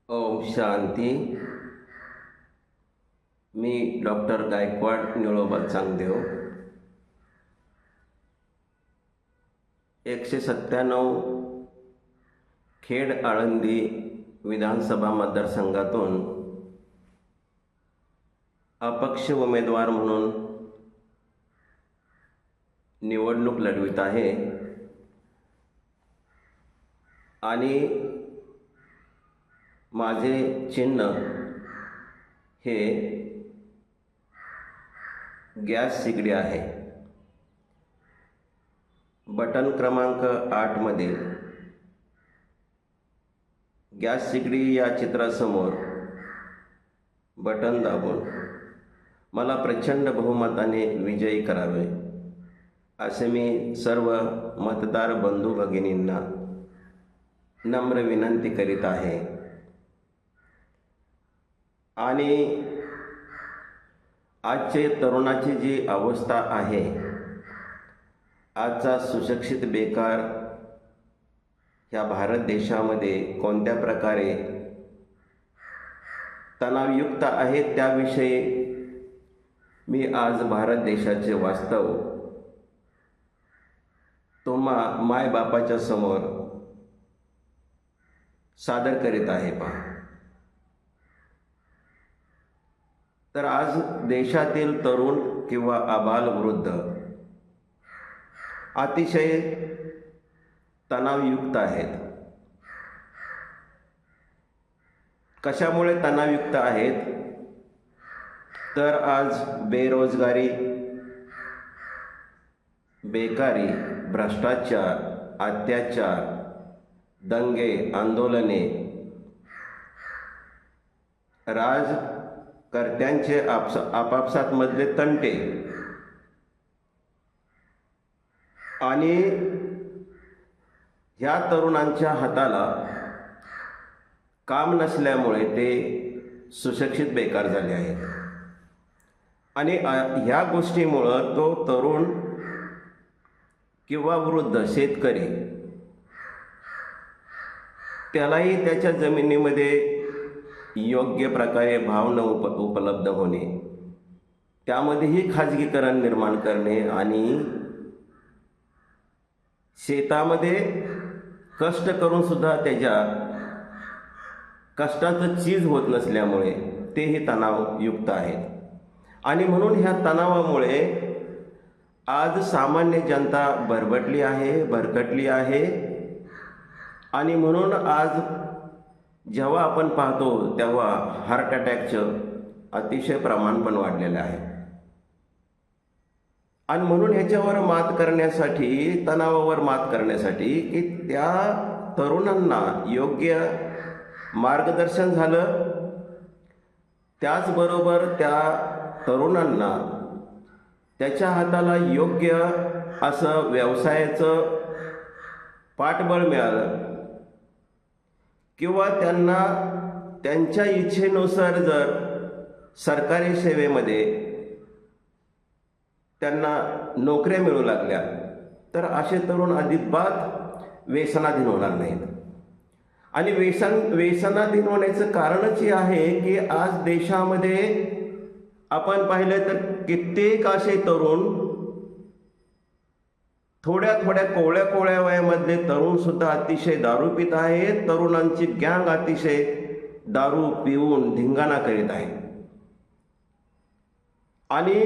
ओम शांती. मी doctor Gaikwad Niloba Changdev. 197 Khed Alandi विधानसभा मतदारसंघातून अपक्ष उमेदवार म्हणून निवडणूक लढवित आहे आणि माझे चिन्ह हे गॅस शेगडी आहे. बटन क्रमांक 8 मधील गॅस शेगडी या चित्रासमोर बटन दाबून मला प्रचंड बहुमताने विजयी करावे असे मी सर्व मतदार बंधू भगिनींना नम्र विनंती करीत आहे. आणि आजचे तरुणाची जी अवस्था आहे, आजचा सुशिक्षित बेकार ह्या भारत देशामध्ये कोणत्या प्रकारे तणावयुक्त आहे, त्याविषयी मी आज भारत देशाचे वास्तव तुम्हा मायबापाच्या समोर सादर करीत आहे. पहा, तर आज देशातील तरुण किंवा आबाल वृद्ध अतिशय तणावयुक्त आहेत. कशामुळे तणावयुक्त आहेत? तर आज बेरोजगारी, बेकारी, भ्रष्टाचार, अत्याचार, दंगे, आंदोलने, राजकर्त्यांचे आपापसात मधले तंटे आणि ह्या तरुणांच्या हाताला काम नसल्यामुळे ते सुशिक्षित बेकार झाले आहेत. आणि ह्या गोष्टीमुळं तो तरुण किंवा वृद्ध शेतकरी त्यालाही त्याच्या जमिनीमध्ये योग्य प्रकारे भाव न उपलब्ध होणे, त्यामध्येही खाजगीकरण निर्माण करणे आणि शेतामध्ये कष्ट करून सुद्धा त्याच्या कष्टाचं चीज होत नसल्यामुळे तेही तणावयुक्त आहेत. आणि म्हणून ह्या तणावामुळे आज सामान्य जनता भरकटली आहे. आणि म्हणून आज जेव्हा आपण पाहतो तेव्हा हार्ट अटॅकचं अतिशय प्रमाण पण वाढलेलं आहे. आणि म्हणून ह्याच्यावर मात करण्यासाठी, तणावावर मात करण्यासाठी की त्या तरुणांना योग्य मार्गदर्शन झालं, त्याचबरोबर त्या तरुणांना त्याच्या हाताला योग्य असं व्यवसायाचं पाठबळ मिळालं किंवा त्यांना त्यांच्या इच्छेनुसार जर सरकारी सेवेमध्ये त्यांना नोकऱ्या मिळू लागल्या तर असे तरुण अजिबात व्यसनाधीन होणार नाहीत. आणि व्यसनाधीन होण्याचं कारणच हे आहे की आज देशामध्ये आपण पाहिलं तर कित्येक असे तरुण, थोड्या कोवळ्या वयामधले तरुण सुद्धा अतिशय दारू पित आहेत. तरुणांची गँग अतिशय दारू पिऊन धिंगाणा करीत आहे. आणि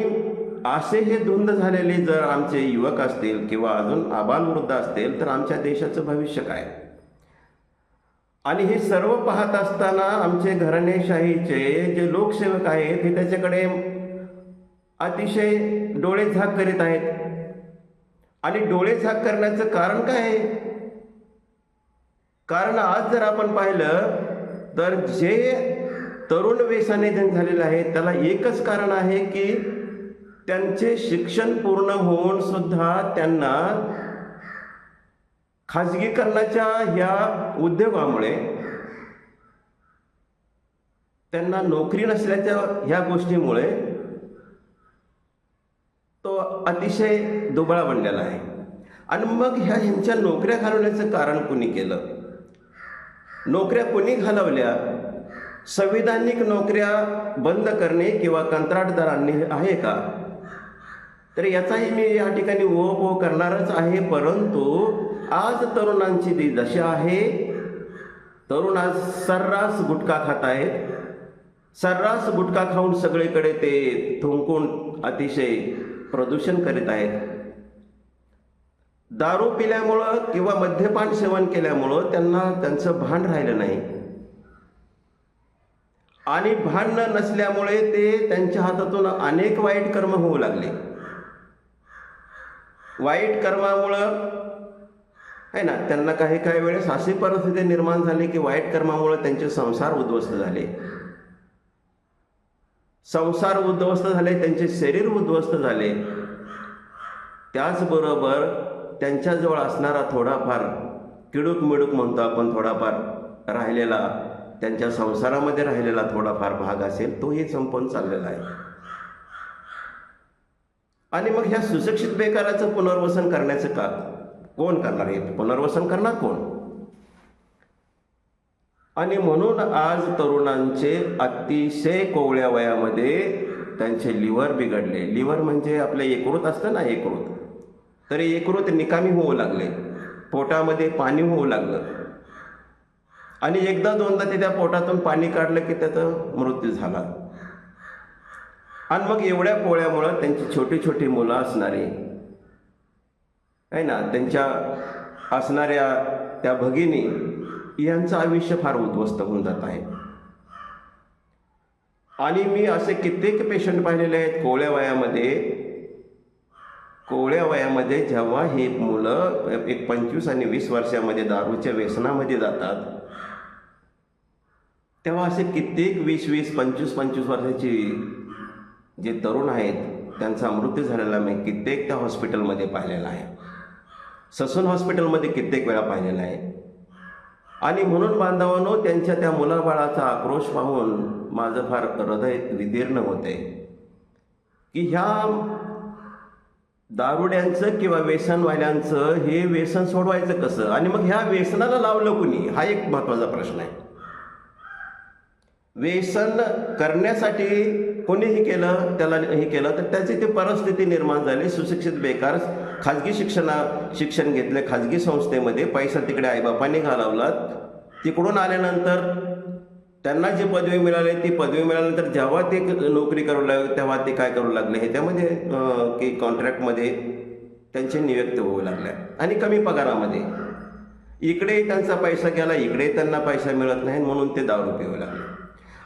असे हे धुंद झालेले जर आमचे युवक असतील किंवा अजून आबालवृद्ध असतील तर आमच्या देशाचं भविष्य काय? आणि हे सर्व पाहत असताना आमचे घराणेशाहीचे जे लोकसेवक आहेत हे त्याच्याकडे अतिशय डोळेझाक करीत आहेत. आणि डोळेझाक करण्याचं कारण काय आहे? कारण आज जर आपण पाहिलं तर जे तरुण व्यसनाधीन झालेले आहेत त्याला एकच कारण आहे की त्यांचे शिक्षण पूर्ण होऊन सुद्धा त्यांना खाजगीकरणाच्या ह्या उद्योगामुळे त्यांना नोकरी नसल्याच्या ह्या गोष्टीमुळे तो अतिशय दुबळा बनलेला आहे. आणि मग ह्यांच्या नोकऱ्या घालवण्याचं कारण कुणी केलं? नोकऱ्या कोणी घालवल्या? संविधानिक नोकऱ्या बंद करणे किंवा कंत्राटदारांनी आहे का, तर याचाही मी या ठिकाणी ओघ करणारच आहे. परंतु आज तरुणांची जी दशा आहे, तरुण आज सर्रास गुटखा खात आहेत. सर्रास गुटखा खाऊन सगळीकडे ते थुंकून अतिशय प्रदूषण करीत आहेत. दारू पिल्यामुळं किंवा मद्यपान सेवन केल्यामुळं त्यांना त्यांचं भान राहिलं नाही, आणि भान नसल्यामुळे ते त्यांच्या हातातून अनेक वाईट कर्म होऊ लागले. वाईट कर्मामुळं आहे ना, त्यांना काही काही वेळेस अशी परिस्थिती निर्माण झाली की वाईट कर्मामुळे त्यांचे संसार उद्ध्वस्त झाले. संसार उद्ध्वस्त झाले, त्यांचे शरीर उद्ध्वस्त झाले. त्याचबरोबर त्यांच्याजवळ असणारा थोडाफार किडूक मिडूक म्हणतो आपण, थोडाफार राहिलेला त्यांच्या संसारामध्ये राहिलेला थोडाफार भाग असेल तोही संपून चाललेला आहे. आणि मग ह्या सुशिक्षित बेकाराचं पुनर्वसन करण्याचं का कोण करणार, हे पुनर्वसन करणार कोण? आणि म्हणून आज तरुणांचे अतिशय कोवळ्या वयामध्ये त्यांचे लिव्हर बिघडले. लिव्हर म्हणजे आपले यकृत असतं ना, यकृत, तर यकृत निकामी होऊ लागले, पोटामध्ये पाणी होऊ लागलं, आणि एकदा दोनदा ते त्या पोटातून पाणी काढलं की त्याचा मृत्यू झाला. आणि मग एवढ्या पोळ्यामुळं त्यांची छोटी छोटी मुलं असणारी आहे ना, त्यांच्या असणाऱ्या त्या भगिनी यांचं आयुष्य फार उद्ध्वस्त होऊन जात आहे. आणि मी असे कित्येक पेशंट पाहिलेले आहेत कोवळ्या वयामध्ये जेव्हा ही मुलं एक 25 आणि 20 वर्षामध्ये दारूच्या व्यसनामध्ये जातात, तेव्हा असे कित्येक 20-20, 25-25 वर्षाची जे तरुण आहेत त्यांचा मृत्यू झालेला मी कित्येक त्या हॉस्पिटलमध्ये पाहिलेला आहे. ससून हॉस्पिटलमध्ये कित्येक वेळा पाहिलेला आहे. आणि म्हणून बांधवांनो, त्यांच्या त्या मुलाबाळाचा आक्रोश पाहून माझं फार हृदय विदीर्ण होते की ह्या दारुड्यांचं किंवा व्यसनवाल्यांचं हे व्यसन सोडवायचं कसं, आणि मग ह्या व्यसनाला लावलं कुणी, हा एक महत्त्वाचा प्रश्न आहे. व्यसन करण्यासाठी कोणीही केलं, त्याला हे केलं तर त्याची ती परिस्थिती निर्माण झाली. सुशिक्षित बेकार खाजगी शिक्षण घेतले, खाजगी संस्थेमध्ये पैसा तिकडे आईबापांनी घालवला. तिकडून आल्यानंतर त्यांना जी पदवी मिळाली, ती पदवी मिळाल्यानंतर जेव्हा ते नोकरी करू लागले तेव्हा ते काय करू लागले, ह्याच्यामध्ये की कॉन्ट्रॅक्टमध्ये त्यांचे नियुक्ती होऊ लागल्या आणि कमी पगारामध्ये. इकडे त्यांचा पैसा गेला, इकडे त्यांना पैसा मिळत नाही, म्हणून ते दारू पिऊ लागले.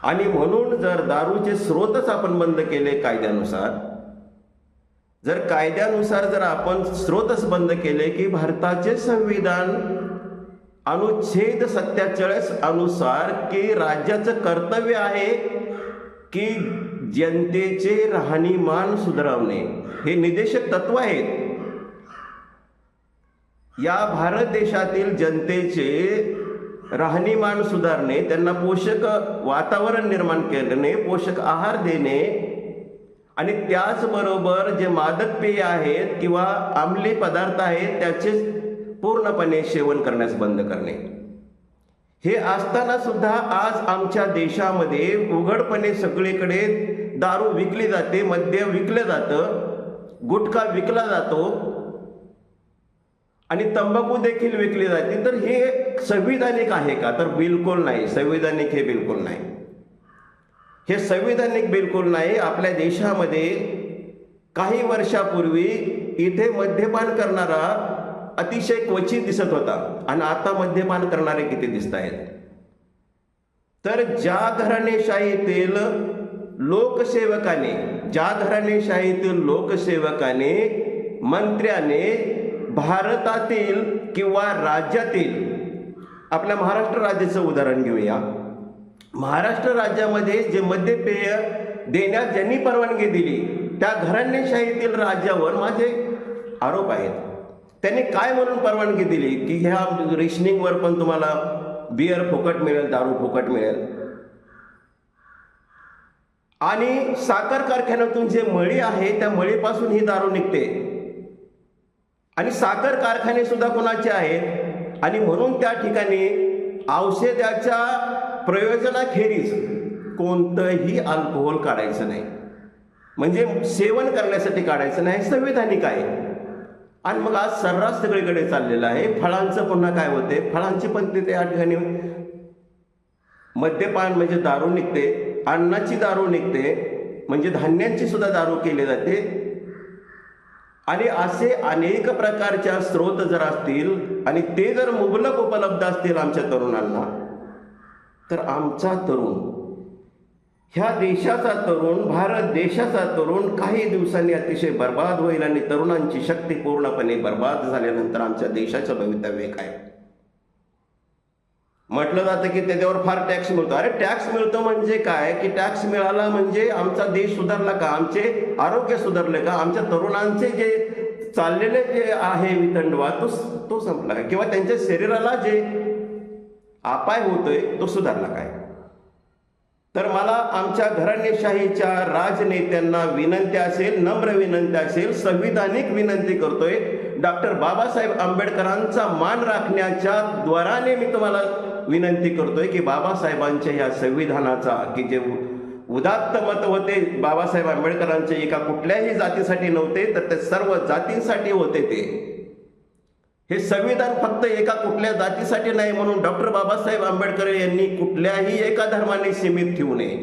आणि म्हणून जर दारूचे स्रोतच आपण बंद केले कायद्यानुसार, जर आपण स्रोतच बंद केले की भारताचे संविधान अनुच्छेद 47 अनुसार की राज्याचं कर्तव्य आहे की जनतेचे राहणीमान सुधारवणे, हे निदेशक तत्व आहेत. या भारत देशातील जनतेचे राहणीमान सुधारणे, त्यांना पोषक वातावरण निर्माण करणे, पोषक आहार देणे, आणि त्याचबरोबर जे मादक पेय आहेत किंवा अंमली पदार्थ आहेत त्याचे पूर्णपणे सेवन करण्यास बंद करणे. हे असताना सुद्धा आज आमच्या देशामध्ये उघडपणे सगळीकडे दारू विकली जाते, मद्य विकलं जातं, गुटखा विकला जातो आणि तंबाखू देखील विकली जाते. तर हे संविधानिक आहे का? तर बिलकुल नाही. संविधानिक हे बिलकुल नाही. हे संविधानिक बिलकुल नाही. आपल्या देशामध्ये काही वर्षापूर्वी इथे मद्यपान करणारा अतिशय क्वचित दिसत होता, आणि आता मद्यपान करणारे किती दिसत आहेत. तर ज्या घराणेशाहीतील लोकसेवकाने, मंत्र्याने भारतातील किंवा राज्यातील, आपल्या महाराष्ट्र राज्याचं उदाहरण घेऊया. महाराष्ट्र राज्यामध्ये जे मद्यपेय देण्यास ज्यांनी परवानगी दिली त्या घराणेशाहीतील राज्यावर माझे आरोप आहेत. त्यांनी काय म्हणून परवानगी दिली की ह्या रेशनिंगवर पण तुम्हाला बियर फुकट मिळेल, दारू फुकट मिळेल, आणि साखर कारखान्यातून जे मळी आहे त्या मळीपासून ही दारू निघते, आणि साखर कारखाने सुद्धा कोणाचे आहेत. आणि म्हणून त्या ठिकाणी औषधाच्या प्रयोजनाखेरीज कोणतंही अल्कोहोल काढायचं नाही, म्हणजे सेवन करण्यासाठी काढायचं नाही, संविधानिक आहे. आणि मग आज सर्रास सगळीकडे चाललेलं आहे. फळांचं पुन्हा काय होते, फळांची पण ते त्या ठिकाणी मद्यपान म्हणजे दारू निघते, अन्नाची दारू निघते, म्हणजे धान्यांची सुद्धा दारू केली जाते. आणि असे अनेक प्रकारच्या स्रोत जर असतील आणि ते जर मुबलक उपलब्ध असतील आमच्या तरुणांना, तर आमचा तरुण, ह्या देशाचा तरुण, भारत देशाचा तरुण काही दिवसांनी अतिशय बर्बाद होईल. आणि तरुणांची शक्ती पूर्णपणे बर्बाद झाल्यानंतर आमच्या देशाचं भवितव्य काय? म्हटलं जातं की त्याच्यावर फार टॅक्स मिळतो. अरे टॅक्स मिळतो म्हणजे काय, की टॅक्स मिळाला म्हणजे आमचा देश सुधारला का, आमचे आरोग्य सुधारले का, आमच्या तरुणांचे जे चाललेले जे आहे वितंडवा तो संपला का, किंवा त्यांच्या शरीराला जे अपाय होतोय तो सुधारला काय? तर मला आमच्या घराणेशाहीच्या राजनेत्यांना विनंती असेल, नम्र विनंती असेल, संविधानिक विनंती करतोय, डॉक्टर बाबासाहेब आंबेडकरांचा मान राखण्याच्या द्वाराने मी तुम्हाला विनंती करतोय की बाबासाहेबांच्या या संविधानाचा, की जे उदात्त मत होते बाबासाहेब आंबेडकरांचे, एका कुठल्याही जातीसाठी नव्हते तर ते सर्व जातींसाठी होते. हे संविधान फक्त एका कुठल्या जातीसाठी नाही, म्हणून डॉक्टर बाबासाहेब आंबेडकर यांनी कुठल्याही एका धर्माने सीमित ठेवू नये.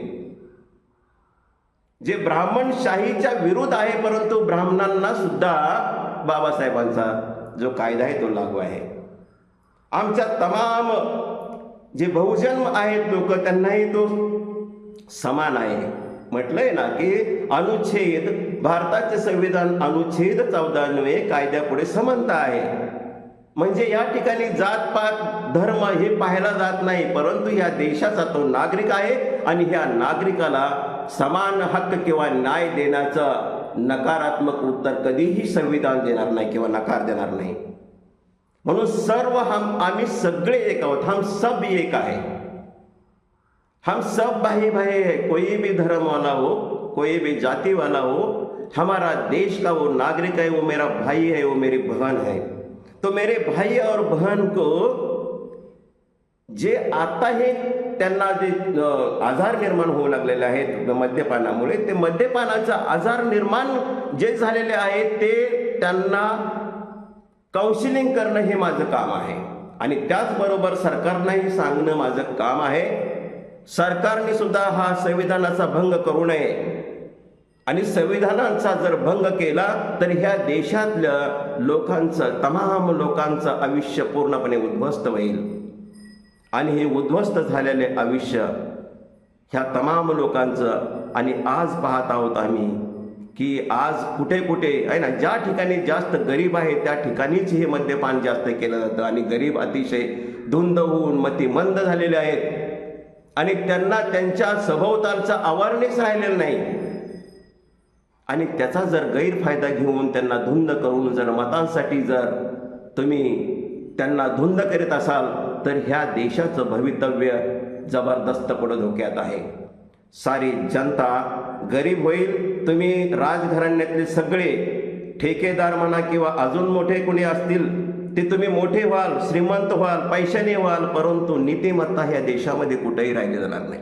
जे ब्राह्मणशाहीच्या विरुद्ध आहे, परंतु ब्राह्मणांना सुद्धा बाबासाहेबांचा जो कायदा आहे तो लागू आहे. आमच्या तमाम जे बहुजन आहेत लोक, त्यांनाही तो समान आहे. म्हटलंय ना की अनुच्छेद, भारताचे संविधान अनुच्छेद 14 कायद्यापुढे समानता आहे. म्हणजे या ठिकाणी जातपात धर्म हे पाहायला जात नाही, परंतु या देशाचा तो नागरिक आहे आणि ह्या नागरिकाला समान हक्क किंवा न्याय देण्याचं नकारात्मक उत्तर कधीही संविधान देणार नाही किंवा नकार देणार नाही. म्हणून सर्व आम्ही सगळे एक आहोत. हम सब एक आहे. हम सब भाई भाई है. कोई भी धर्म वाला हो, कोई भी जाति वाला हो, हमारा देश का वो नागरिक है, वो मेरा भाई है, वो मेरी बहन है. तो मेरे भाई और बहन को जे आता हे त्यांना जे आजार निर्माण होऊ लागलेले आहेत मद्यपानामुळे, ते मद्यपानाचा आजार निर्माण जे झालेले आहेत ते त्यांना काउन्सिलिंग करणं हे माझं काम आहे. आणि त्याचबरोबर सरकारलाही सांगणं माझं काम आहे. सरकारने सुद्धा हा संविधानाचा भंग करू नये. आणि संविधानाचा जर भंग केला तर ह्या देशातल्या लोकांचं, तमाम लोकांचं आयुष्य पूर्णपणे उद्ध्वस्त होईल. आणि हे उद्ध्वस्त झालेले आयुष्य ह्या तमाम लोकांचं, आणि आज पाहत आहोत आम्ही की आज कुठे कुठे आहे ना, ज्या ठिकाणी जास्त गरीब आहे त्या ठिकाणीच हे मद्यपान जास्त केलं जातं. आणि गरीब अतिशय धुंद होऊन मतिमंद झालेले आहेत आणि त्यांना त्यांच्या सभोवतालचा अवेअरनेस राहिलेला नाही. आणि त्याचा जर गैरफायदा घेऊन त्यांना धुंद करून जर मतांसाठी जर तुम्ही त्यांना धुंद करीत असाल तर ह्या देशाचं भवितव्य जबरदस्तपणे धोक्यात आहे. सारी जनता गरीब होईल. तुम्ही राजघराण्यातले सगळे ठेकेदार म्हणा किंवा अजून मोठे कोणी असतील ते तुम्ही मोठे व्हाल, श्रीमंत व्हाल, पैशाने व्हाल, परंतु नीतिमत्ता ह्या देशामध्ये कुठेही राहिली जाणार नाही.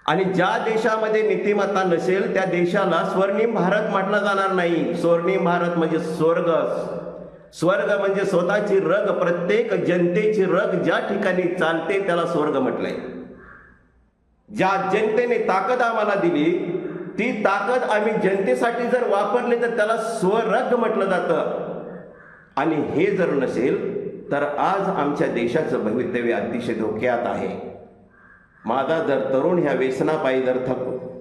आणि ज्या देशामध्ये नीतिमत्ता नसेल त्या देशाला स्वर्णिम भारत म्हटलं जाणार नाही. स्वर्णिम भारत म्हणजे स्वर्ग. स्वर्ग म्हणजे स्वतःची रग, प्रत्येक जनतेची रग ज्या ठिकाणी चालते त्याला स्वर्ग म्हटलंय. ज्या जनतेने ताकद आम्हाला दिली ती ताकद आम्ही जनतेसाठी जर वापरली तर त्याला स्वरग म्हटलं जातं. आणि हे जर नसेल तर आज आमच्या देशाचं भवितव्य अतिशय धोक्यात आहे. माझा जर तरुण ह्या व्यसनापायी जर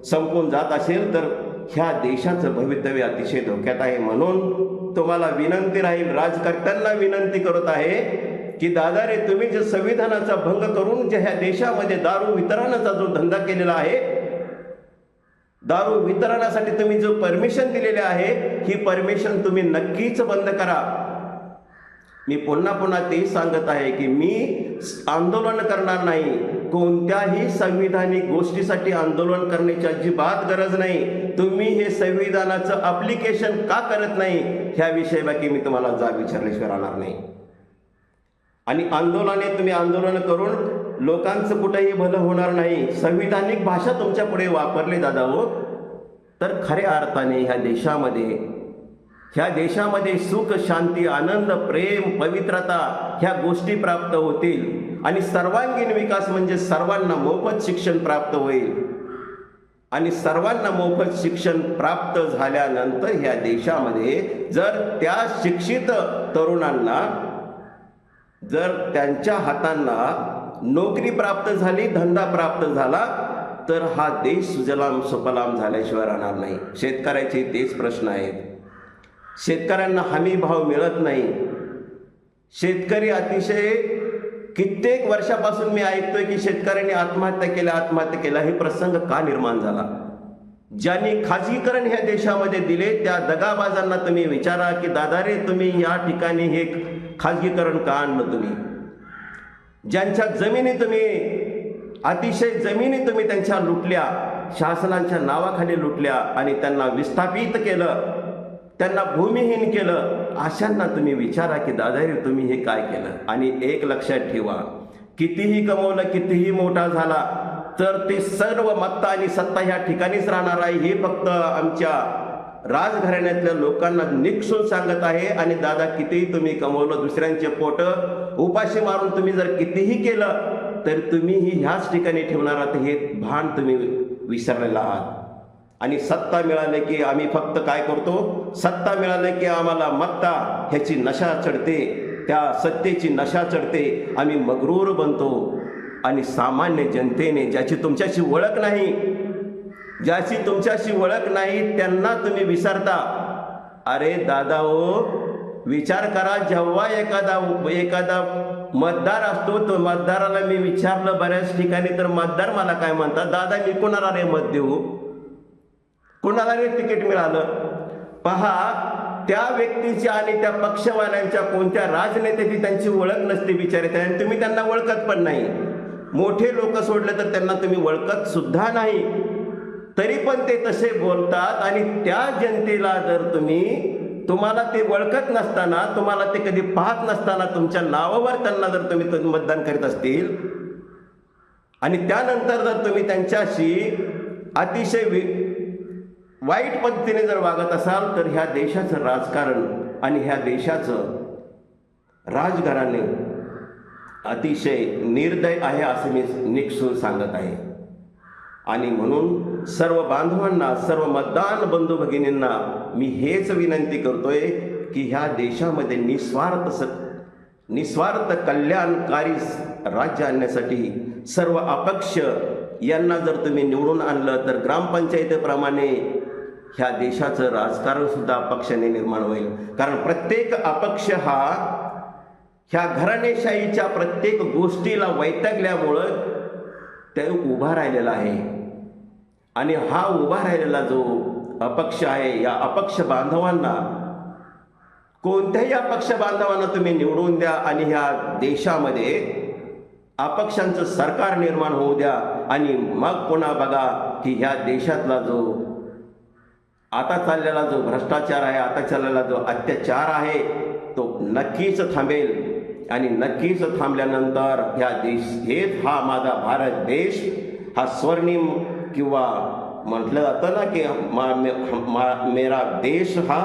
संपून जात असेल तर ह्या देशाचं भवितव्य अतिशय धोक्यात आहे. म्हणून तुम्हाला विनंती राहील, राजकर्त्यांना विनंती करत आहे की दादा रे, तुम्ही जे संविधानाचा भंग करून जे ह्या देशामध्ये दारू वितरणाचा जो धंदा केलेला आहे, दारू वितरणासाठी तुम्ही जो परमिशन दिलेले आहे, ही परमिशन तुम्ही नक्कीच बंद करा. मी पुन्हा पुन्हा ते सांगत आहे की मी आंदोलन करणार नाही. कोणत्याही संविधानिक गोष्टीसाठी आंदोलन करण्याची अजिबात गरज नाही. तुम्ही हे संविधानाचं अप्लिकेशन का करत नाही ह्याविषयी बाकी मी तुम्हाला जाब विचारल्याशिवाय राहणार नाही. आणि आंदोलने तुम्ही आंदोलन करून लोकांचं कुठेही भलं होणार नाही, संविधानिक भाषा तुमच्या पुढे वापरली दादा हो, तर खऱ्या अर्थाने ह्या देशामध्ये सुख, शांती, आनंद, प्रेम, पवित्रता ह्या गोष्टी प्राप्त होतील आणि सर्वांगीण विकास म्हणजे सर्वांना मोफत शिक्षण प्राप्त होईल. आणि सर्वांना मोफत शिक्षण प्राप्त झाल्यानंतर ह्या देशामध्ये जर त्या शिक्षित तरुणांना जर त्यांच्या हातांना नोकरी प्राप्त झाली, धंदा प्राप्त झाला, तर हा देश सुजलाम सुफलाम झाल्याशिवाय राहणार नाही. शेतकऱ्याचे तेच प्रश्न आहेत. शेतकऱ्यांना हमी भाव मिळत नाही. शेतकरी अतिशय कित्येक वर्षापासून मी ऐकतोय की शेतकऱ्यांनी आत्महत्या केल्या. हे प्रसंग का निर्माण झाला? ज्यांनी खाजगीकरण ह्या देशामध्ये दिले त्या दगाबाजांना तुम्ही विचारा की दादा रे, तुम्ही या ठिकाणी हे खाजगीकरण का आणलं? तुम्ही ज्यांच्या जमिनी तुम्ही त्यांच्या लुटल्या, शासनाच्या नावाखाली लुटल्या आणि त्यांना विस्थापित केलं, त्यांना भूमिहीन केलं, अशांना तुम्ही विचारा की दादा रे, तुम्ही हे काय केलं? आणि एक लक्षात ठेवा, कितीही कमवलं, कितीही मोठा झाला, तर ते सर्व मत्ता आणि सत्ता ह्या ठिकाणीच राहणार आहे. हे फक्त आमच्या राजघराण्यातल्या लोकांना निक्षून सांगत आहे. आणि दादा, कितीही तुम्ही कमवलं, दुसऱ्यांचे पोट उपाशी मारून तुम्ही जर कितीही केलं, तर तुम्हीही ह्याच ठिकाणी ठेवणार आहात, हे भान तुम्ही विसरलेला आहात. आणि सत्ता मिळाले की आम्ही फक्त काय करतो? सत्ता मिळाले की आम्हाला मत्ता ह्याची नशा चढते, त्या सत्तेची नशा चढते, आम्ही मगरूर बनतो. आणि सामान्य जनतेने ज्याची तुमच्याशी ओळख नाही त्यांना तुम्ही विसरता. अरे दादा हो, विचार करा, जेव्हा एखादा मतदार असतो, तो मतदाराला मी विचारलं बऱ्याच ठिकाणी, तर मतदार मला काय म्हणतात, दादा मी कोणाला रे मत देऊ, कोणाला रे तिकीट मिळालं? पहा, त्या व्यक्तीची आणि त्या पक्षवाल्यांच्या कोणत्या राजनेत्याची त्यांची ओळख नसते बिचारे, आणि तुम्ही त्यांना ओळखत पण नाही. मोठे लोक सोडले तर त्यांना तुम्ही ओळखत सुद्धा नाही, तरी पण ते तसे बोलतात. आणि त्या जनतेला जर तुम्हाला ते ओळखत नसताना, तुम्हाला ते कधी पाहत नसताना, तुमच्या नावावर त्यांना जर तुम्ही मतदान करीत असतील आणि त्यानंतर जर तुम्ही त्यांच्याशी अतिशय वाईट पद्धतीने जर वागत असाल, तर ह्या देशाचं राजकारण आणि ह्या देशाचं राजघराणे अतिशय निर्दय आहे असं मी निक्षून सांगत आहे. आणि म्हणून सर्व बांधवांना, सर्व मतदान बंधू भगिनींना मी हेच विनंती करतोय की ह्या देशामध्ये निस्वार्थ कल्याणकारी राज्य आणण्यासाठी सर्व अपक्ष यांना जर तुम्ही निवडून आणलं, तर ग्रामपंचायतीप्रमाणे ह्या देशाचं राजकारण सुद्धा अपक्षाने निर्माण होईल. कारण प्रत्येक अपक्ष हा ह्या घराणेशाहीच्या प्रत्येक गोष्टीला वैतागल्यामुळं ते उभा राहिलेला आहे. आणि हा उभा राहिलेला जो अपक्ष आहे, या अपक्ष बांधवांना, कोणत्याही अपक्ष बांधवांना तुम्ही निवडून द्या आणि ह्या देशामध्ये अपक्षांचं सरकार निर्माण होऊ द्या. आणि मग पुन्हा बघा की ह्या देशातला जो आता चाललेला जो भ्रष्टाचार आहे, आता चाललेला जो अत्याचार आहे, तो नक्कीच थांबेल. आणि नक्कीच थांबल्यानंतर हा माझा भारत देश हा स्वर्णिम, किंवा म्हटलं जातं ना की मेरा देश हा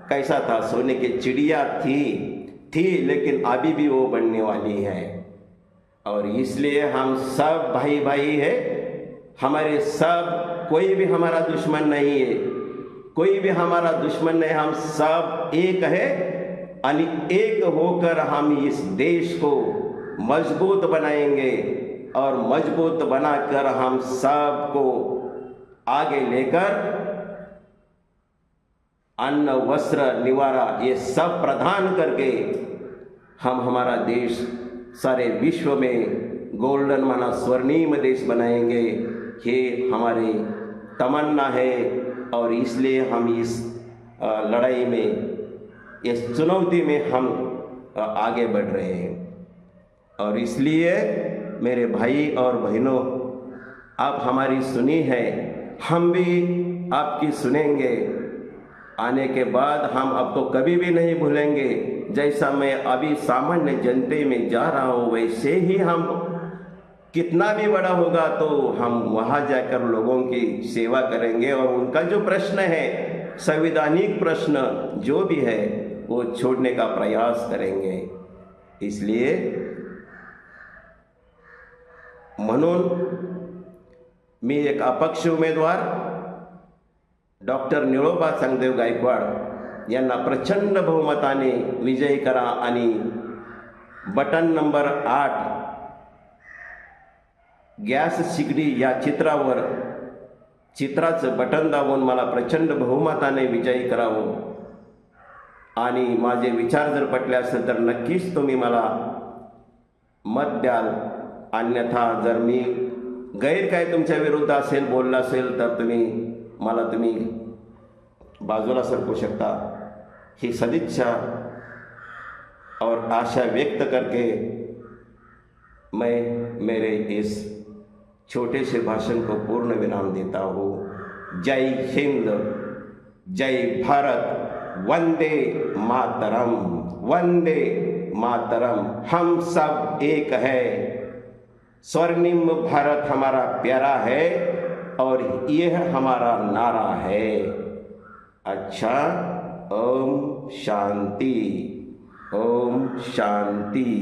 कैसा था, सोने की चिड़िया थी लेकिन अभी भी वो बनने वाली है. और इसलिए हम सब भाई भाई है, हमारे सब, कोई भी हमारा दुश्मन नहीं है, कोई भी हमारा दुश्मन नहीं, हम सब एक है. आणि एक होकर हम इस देश को मजबूत बनाएंगे और मजबूत बनाकर हम सबको आगे लेकर अन्न, वस्त्र, निवारा ये सब प्रदान करके हम हमारा देश सारे विश्व में गोल्डन माना स्वर्णिम देश बनाएंगे. ये हमारी तमन्ना है. और इसलिए हम इस लड़ाई में, इस चुनौती में हम आगे बढ़ रहे हैं. और इसलिए मेरे भाई और बहनों, आप हमारी सुनी है, हम भी आपकी सुनेंगे. आने के बाद हम अब तो कभी भी नहीं भूलेंगे. जैसा मैं अभी सामान्य जनते में जा रहा हूँ, वैसे ही हम कितना भी बड़ा होगा तो हम वहाँ जाकर लोगों की सेवा करेंगे और उनका जो प्रश्न है, संवैधानिक प्रश्न जो भी है, वो छोड़ने का प्रयास करेंगे। इसलिए म्हणून मी एक अपक्ष उमेदवार डॉक्टर निळोबा चांगदेव गायकवाड यांना प्रचंड बहुमताने विजयी करा आणि बटन नंबर 8 गॅस शिगडी या चित्राचं बटन दाबून मला प्रचंड बहुमताने विजयी करावं आणि माझे विचार जर पटले असेल तर नक्कीच तुम्ही मला मत द्याल। अन्यथा जर मी गैर काय तुमच्या विरुद्ध असेल, बोलला असेल, तर तुम्ही बाजूला सरकू शकता। ही सदिच्छा और आशा व्यक्त करके मैं मेरे इस छोटे से भाषण को पूर्ण विराम देता हूँ। जय हिंद, जय भारत, वंदे मातरम, वंदे मातरम। हम सब एक है, स्वर्णिम भारत हमारा प्यारा है और यह हमारा नारा है। अच्छा, ओम शांति, ओम शांति।